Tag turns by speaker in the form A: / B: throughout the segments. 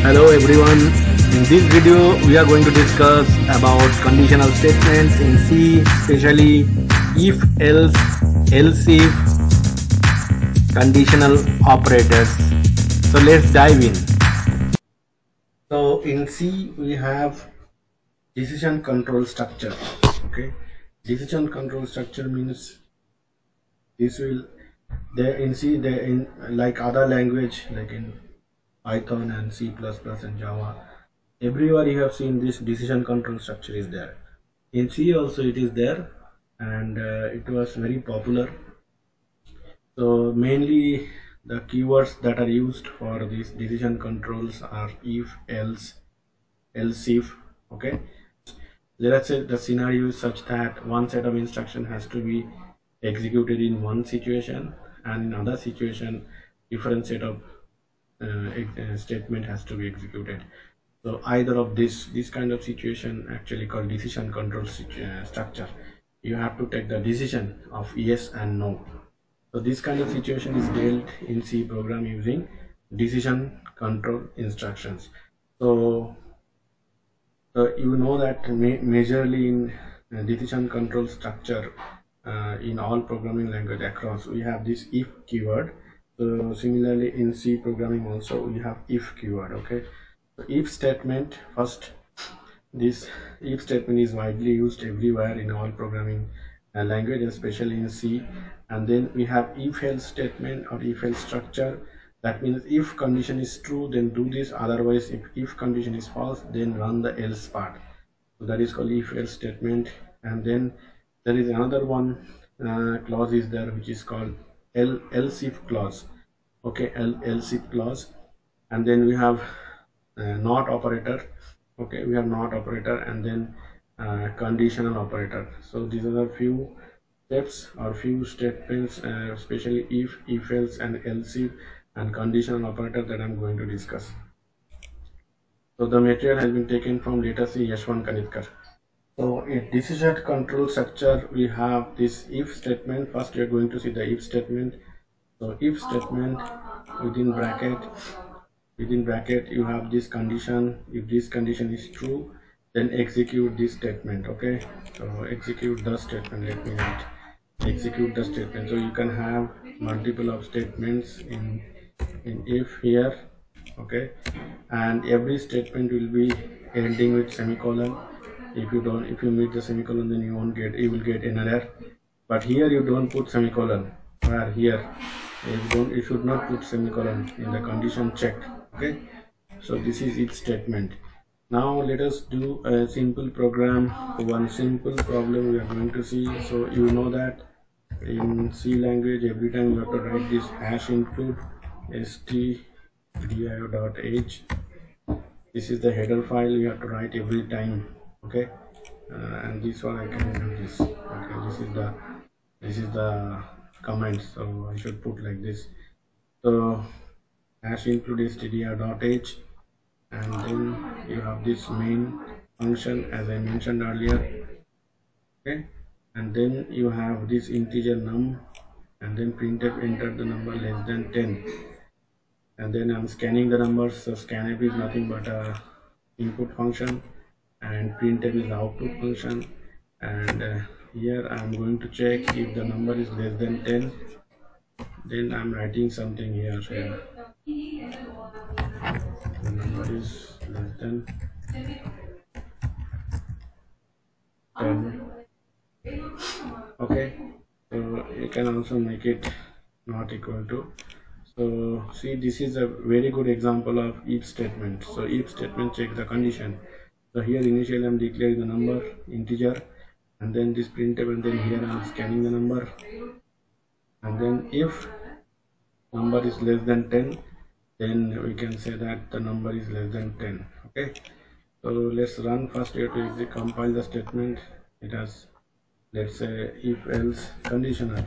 A: Hello everyone. In this video we are going to discuss about conditional statements in C, especially if, else, if, conditional operators. So let's dive in. So in C we have decision control structure. Okay, decision control structure means this will there in C, there in like other language like in Python and C++ and Java, everywhere you have seen this decision control structure is there. In C also it is there, and it was very popular. So mainly the keywords that are used for these decision controls are if, else, if. Okay, let's say the scenario is such that one set of instruction has to be executed in one situation, and in other situation different set of statement has to be executed. So either of this kind of situation actually called decision control structure. You have to take the decision of yes and no. So this kind of situation is dealt in C program using decision control instructions. So you know that majorly in decision control structure in all programming language across we have this if keyword. So similarly in C programming also we have if keyword. Okay, so if statement, first this if statement is widely used everywhere in all programming language, especially in C. And then we have if else statement or if else structure. That means if condition is true then do this, otherwise if condition is false then run the else part. So that is called if else statement. And then there is another one clause is there which is called else if clause. Okay, else if clause. And then we have not operator. Okay, we have not operator, and then conditional operator. So these are the few steps or few statements, especially if else and else if and conditional operator, that I'm going to discuss. So the material has been taken from Datac Yashwant Kanitkar. So in decision control structure we have this if statement. First we are going to see the if statement. So if statement, within bracket you have this condition. If this condition is true then execute this statement. Okay, so execute the statement. Let me write execute the statement. So you can have multiple of statements in if here. Okay, and every statement will be ending with semicolon. If you meet the semicolon then you will get an error. But here you don't put semicolon, where here you should not put semicolon in the condition check. Okay, so this is its statement. Now let us do a simple program, one simple problem we are going to see. So you know that in C language every time you have to write this hash include stdio.h. This is the header file you have to write every time. Okay, and this one I can do this. Okay, this is the comment, so I should put like this. So hash include stdio.h, and then you have this main function as I mentioned earlier. Okay, and then you have this integer num, and then printf enter the number less than 10, and then I'm scanning the numbers. So scanf is nothing but a input function and printf is the output function. And here I'm going to check if the number is less than 10, then I'm writing something here. The number is less than 10. Okay, so you can also make it not equal to. So see, this is a very good example of if statement. So if statement check the condition. So here initially I'm declaring the number integer, and then this printf, and then here I'm scanning the number, and then if number is less than 10 then we can say that the number is less than 10. Okay, so let's run. First we have to compile the statement. It has, let's say, if else conditional.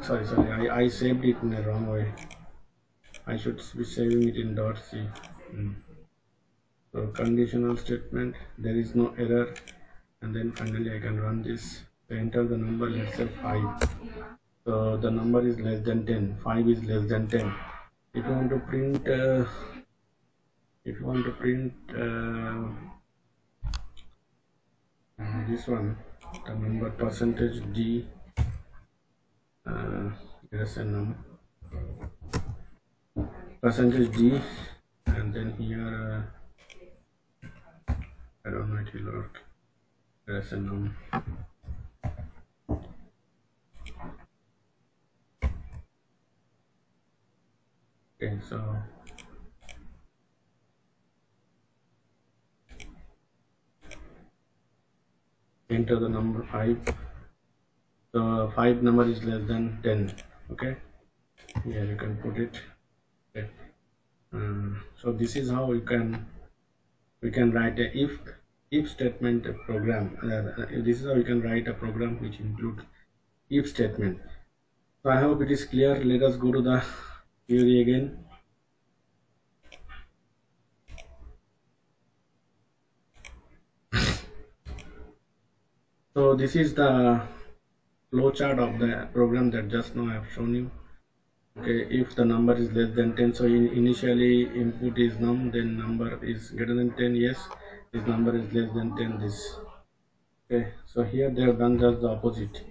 A: Sorry, I saved it in the wrong way. I should be saving it in .c. So conditional statement, there is no error, and then finally I can run this. Enter the number, let's say 5. So the number is less than 10, 5 is less than 10. If you want to print if you want to print this one, the number percentage D num percentage D, and then here I don't know, it will work. Num. Okay, so enter the number 5. So 5 number is less than 10. Okay, here you can put it. Okay. So this is how we can write a if statement program. This is how you can write a program which includes if statement. So I hope it is clear. Let us go to the theory again. So this is the flowchart of the program that just now I have shown you. Okay, if the number is less than 10, so initially input is num, then number is greater than 10, yes. This number is less than 10, this. Okay, so here they have done just the opposite.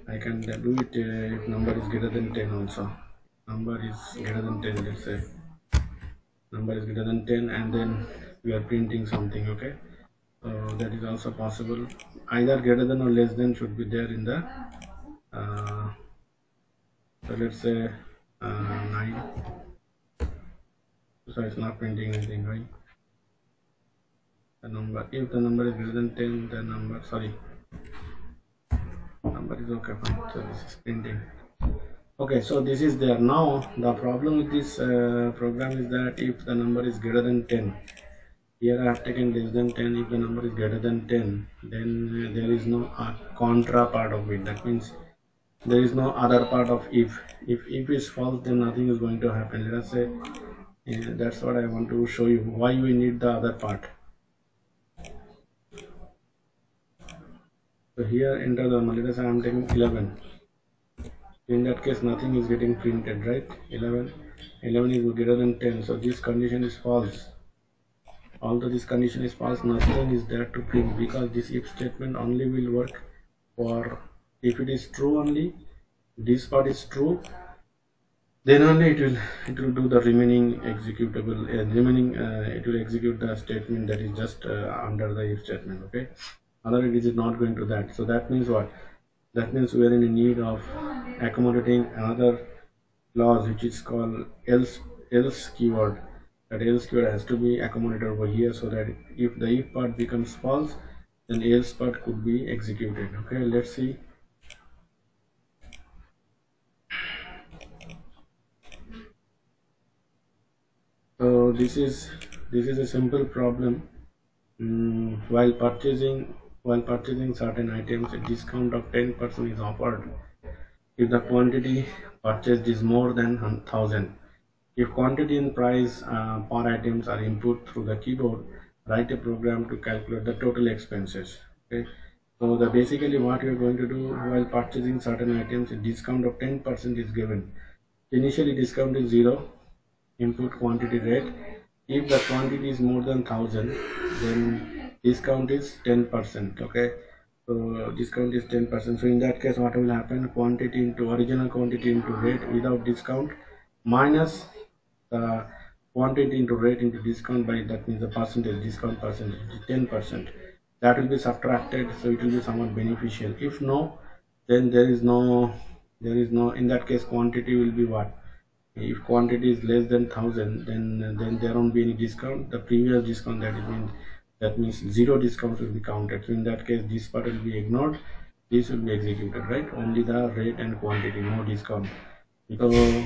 A: I can do it if number is greater than 10 also. Number is greater than 10, let's say. Number is greater than 10, and then we are printing something. Okay, so that is also possible. Either greater than or less than should be there in the so let's say 9. So it's not printing anything, right? The number, if the number is greater than 10, the number, sorry, number is okay, fine. So this is printing. Okay, so this is there. Now the problem with this program is that if the number is greater than 10, here I have taken less than 10. If the number is greater than 10, then there is no contra part of it. That means there is no other part of if. If is false, then nothing is going to happen. Let us say that's what I want to show you, why we need the other part. So here enter the number. Let us say I am taking 11. In that case, nothing is getting printed, right? 11 is greater than 10. So this condition is false. Although this condition is false, nothing is there to print, because this if statement only will work for if it is true only. This part is true, then only it will do the remaining executable it will execute the statement that is just under the if statement. Okay, otherwise it is not going to that. So that means what? That means we are in need of accommodating another clause which is called else keyword. That else keyword has to be accommodated over here, so that if the if part becomes false, then else part could be executed. Okay, let's see. So this is a simple problem. While purchasing certain items, a discount of 10% is offered if the quantity purchased is more than 1,000. If quantity and price per items are input through the keyboard, write a program to calculate the total expenses. Okay, so basically what you are going to do while purchasing certain items, a discount of 10% is given. Initially discount is 0. Input quantity rate. If the quantity is more than 1,000, then discount is 10%. Okay, so discount is 10%. So in that case, what will happen? Quantity into original quantity into rate without discount minus the quantity into rate into discount by, that means the percentage, discount percentage 10%. That will be subtracted, so it will be somewhat beneficial. If no, then there is no in that case quantity will be what? If quantity is less than 1,000, then there won't be any discount. The previous discount, that means 0 discount will be counted. So in that case, this part will be ignored. This will be executed, right? Only the rate and quantity, no discount. Because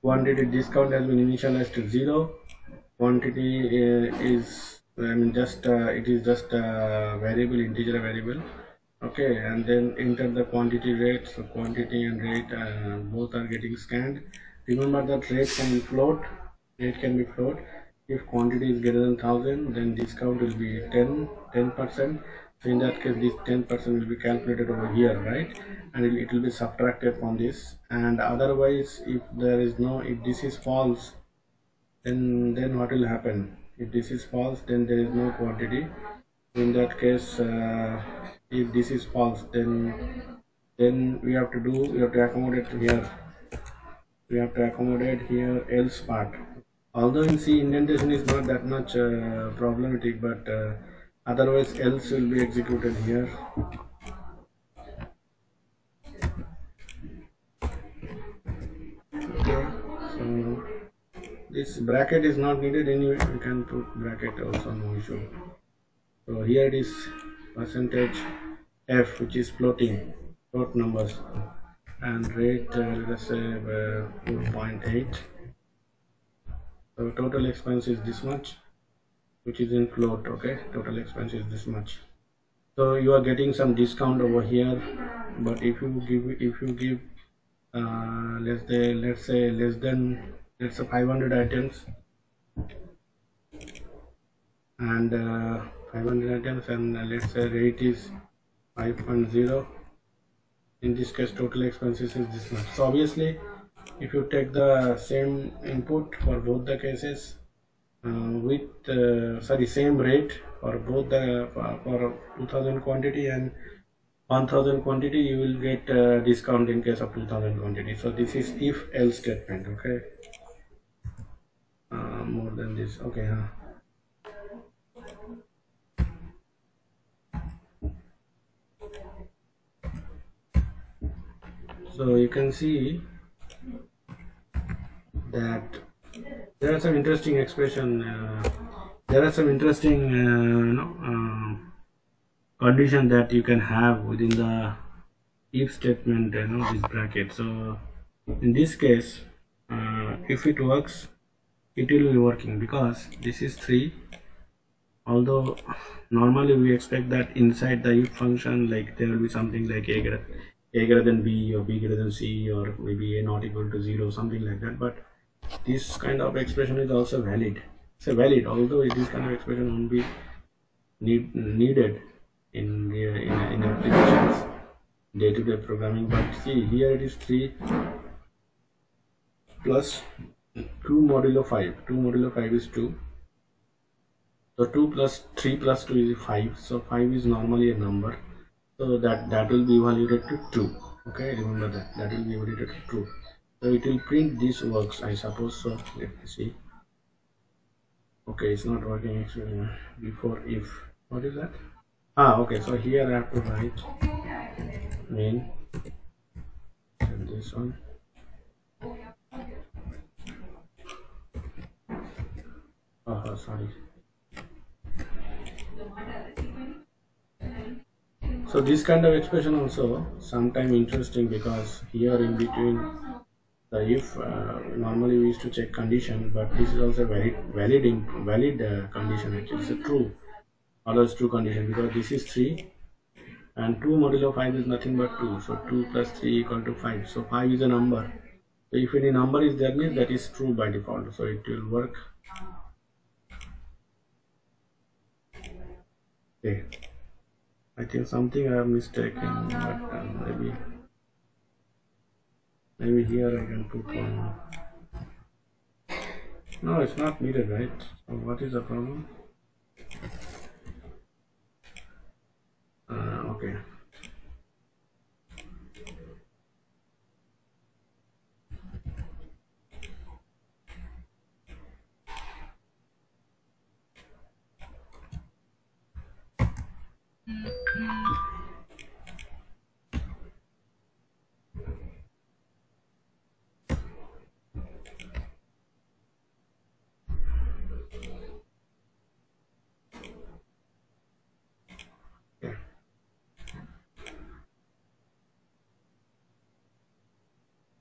A: quantity discount has been initialized to 0. Quantity is, it is just a variable, integer variable. Okay, and then enter the quantity rate. So quantity and rate both are getting scanned. Remember that rate can be float. If quantity is greater than 1,000, then discount will be 10%. So in that case, this 10% will be calculated over here, right? And it will be subtracted from this. And otherwise, if this is false, then what will happen? If this is false, then there is no quantity. In that case, if this is false, then we have to accommodate here. We have to accommodate here else part. Although in C, indentation is not that much problematic, but otherwise else will be executed here. Okay, so this bracket is not needed anyway. You can put bracket also, no issue. So here it is percentage F, which is floating numbers, and rate let's say 4.8. So total expense is this much, which is in float. Okay, total expense is this much. So you are getting some discount over here, but if you give let's say 500 items, and 500 items, and let's say rate is 5.0. in this case total expenses is this much. So obviously if you take the same input for both the cases with same rate for both the for 2000 quantity and 1000 quantity, you will get discount in case of 2000 quantity. So this is if else statement. Okay, more than this. Okay, so you can see that there are some interesting expression. There are some interesting condition that you can have within the if statement, this bracket. So in this case, if it works, it will be working because this is 3. Although normally we expect that inside the if function, like there will be something like a greater than b, or b greater than c, or maybe a not equal to 0, something like that. But this kind of expression is also valid. It's valid, although this kind of expression won't be needed in applications, day-to-day programming. But see, here it is 3 plus 2 modulo 5. 2 modulo 5 is 2. So 2 plus 3 plus 2 is 5. So 5 is normally a number. So that will be evaluated to 2. Okay, remember that will be evaluated to 2. So it will print this works, I suppose. So let me see. Okay, it's not working actually. Before if, what is that? Okay, so here I have to write main and this one. Sorry. So this kind of expression also sometimes interesting, because here in between the if normally we used to check condition, but this is also valid condition. Actually it's a true, always true condition, because this is 3 and 2 modulo 5 is nothing but 2. So 2 plus 3 equal to 5. So 5 is a number. So if any number is there, means that is true by default. So it will work. Okay, I think something I have mistaken, but maybe here I can put one. No, it's not needed, right? So what is the problem? Okay.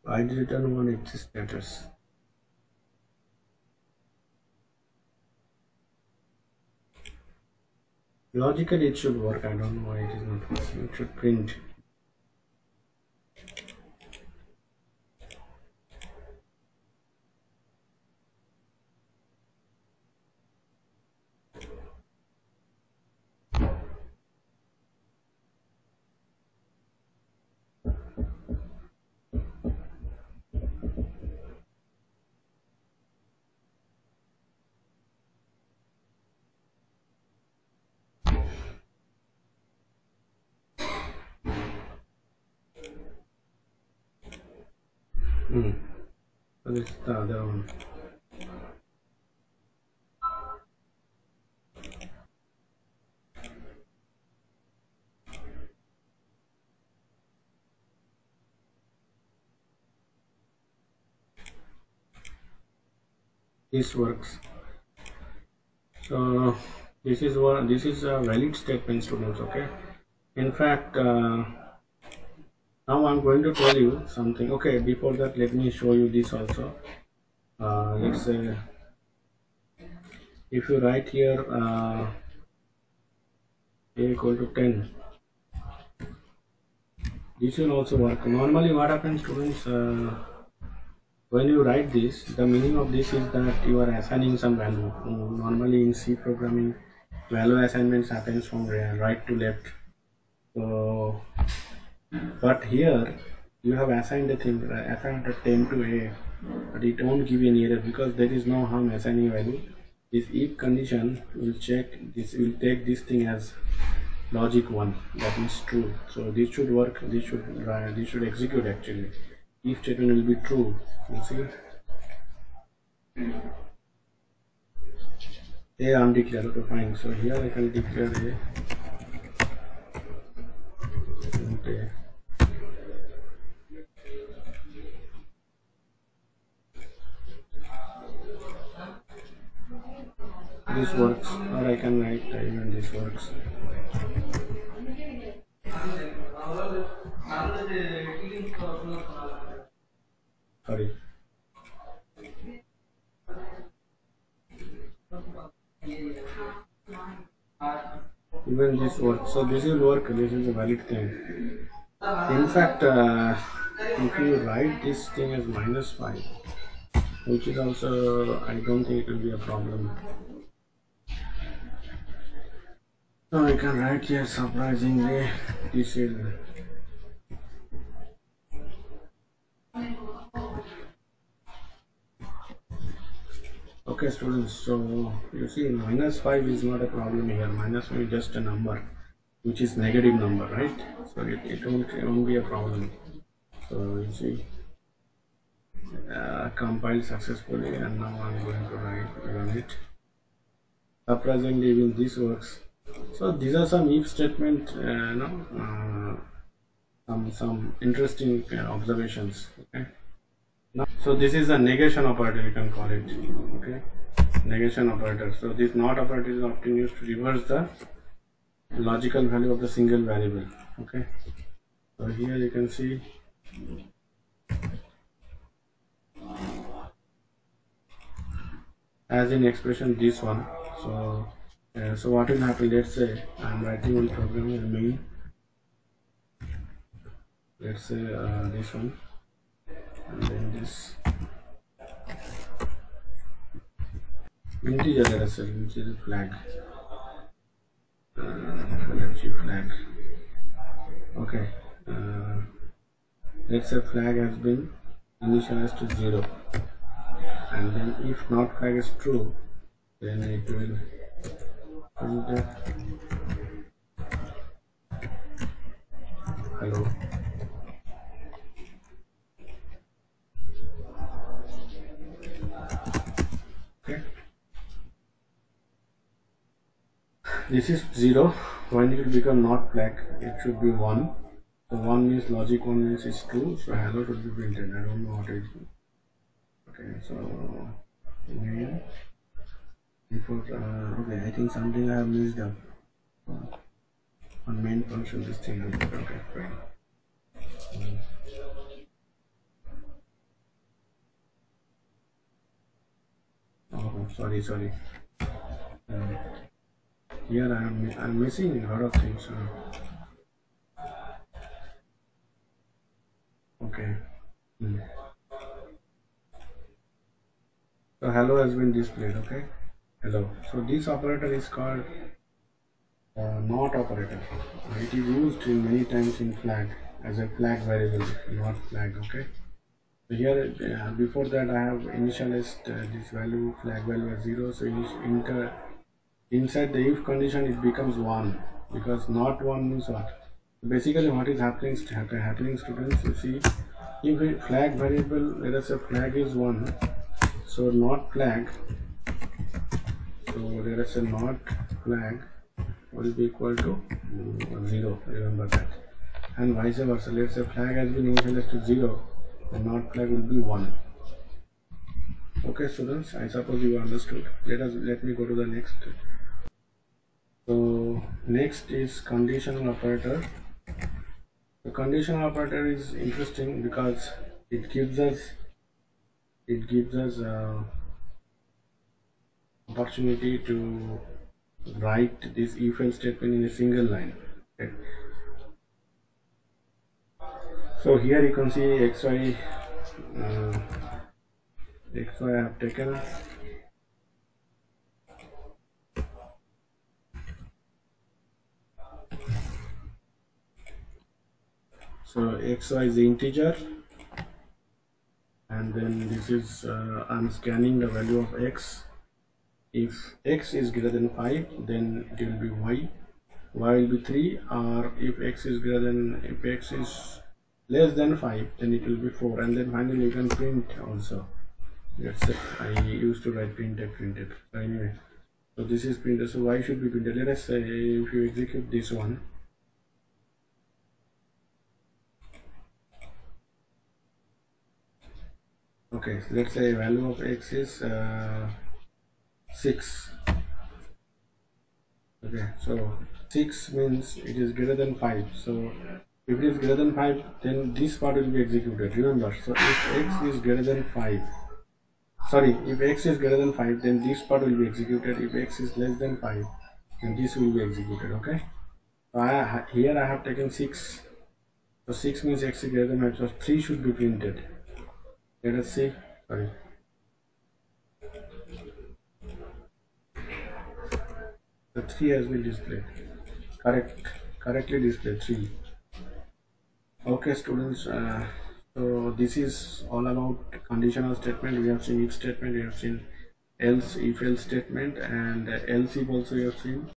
A: I return one its status. Logically it should work. I don't know why it is not working. It should print. is the other one? This works. So this is a valid statement, students. Okay. In fact, now I'm going to tell you something. Okay, before that, let me show you this also. Let's say if you write here a equal to 10, this will also work. Normally what happens, students, when you write this, the meaning of this is that you are assigning some value. Normally in C programming, value assignments happens from right to left. So, but here you have assigned a 10 to A, but it won't give you any error because there is no harm assigning value. This if condition will check this, will take this thing as logic 1, that is true. So this should work. This should execute actually. If statement will be true. You see, A undeclared. Okay, fine. So here I can declare A. Okay. This works, or I can write even this works. Sorry. Even this works. So this will work. This is a valid thing. In fact, if you write this thing as -5, which is also, I don't think it will be a problem. So I can write here surprisingly this is okay, students. So you see, -5 is not a problem here. -5 is just a number, which is negative number, right? So it won't be a problem. So you see, compiled successfully, and now I'm going to run it. Surprisingly, even this works. So these are some if statement, some interesting observations. Okay. Now, so this is a negation operator, you can call it. Okay, negation operator. So this not operator is often used to reverse the logical value of the single variable. Okay. So here you can see. As in expression this one. So what will happen? Let's say I'm writing one program in main. Let's say this one, and then this integer, let us say, which is a flag. Flag. Okay. Let's say flag has been initialized to 0, and then if not flag is true, then it will. Hello. Okay. This is 0. When it will become not flag, it should be 1. So 1 means logic 1 means is true. So hello should be printed. I don't know what it is. Okay. So main. Before okay, I think something I have missed up. On main function, this thing. Okay, fine. Oh, sorry. Here I'm missing a lot of things. Okay. So hello has been displayed. Okay. Hello. So this operator is called not operator. It is used in many times in flag as a flag variable, not flag. Okay. So here before that I have initialized this value, flag value as 0. So inside the if condition it becomes 1, because not 1 means what? Basically what is happening students, you see, if a flag variable, let us say flag is 1, so not flag, so let us say not flag will be equal to 0, remember that, and vice versa. Let's say flag has been initialized to 0 and not flag will be 1. Okay students, I suppose you understood. Let me go to the next. So next is conditional operator. The conditional operator is interesting because it gives us opportunity to write this if else statement in a single line. Okay. So here you can see xy I have taken. So xy is the integer, and then this is I'm scanning the value of x. If x is greater than 5, then it will be y will be 3, or if x is less than 5, then it will be 4, and then finally you can print also. That's it. I used to write printf. So anyway, so this is printed. So y should be printed. Let us say if you execute this one, okay, let's say value of x is 6. Okay, so 6 means it is greater than 5. So if it is greater than 5, then this part will be executed. Remember, so if x is greater than 5, if x is greater than 5, then this part will be executed. If x is less than 5, then this will be executed. Okay, so here I have taken 6. So 6 means x is greater than 5, so 3 should be printed. Let us see. Sorry. The 3 has been displayed. Correctly displayed 3. Okay students, so this is all about conditional statement. We have seen if statement, we have seen else, if else statement, and else if also we have seen.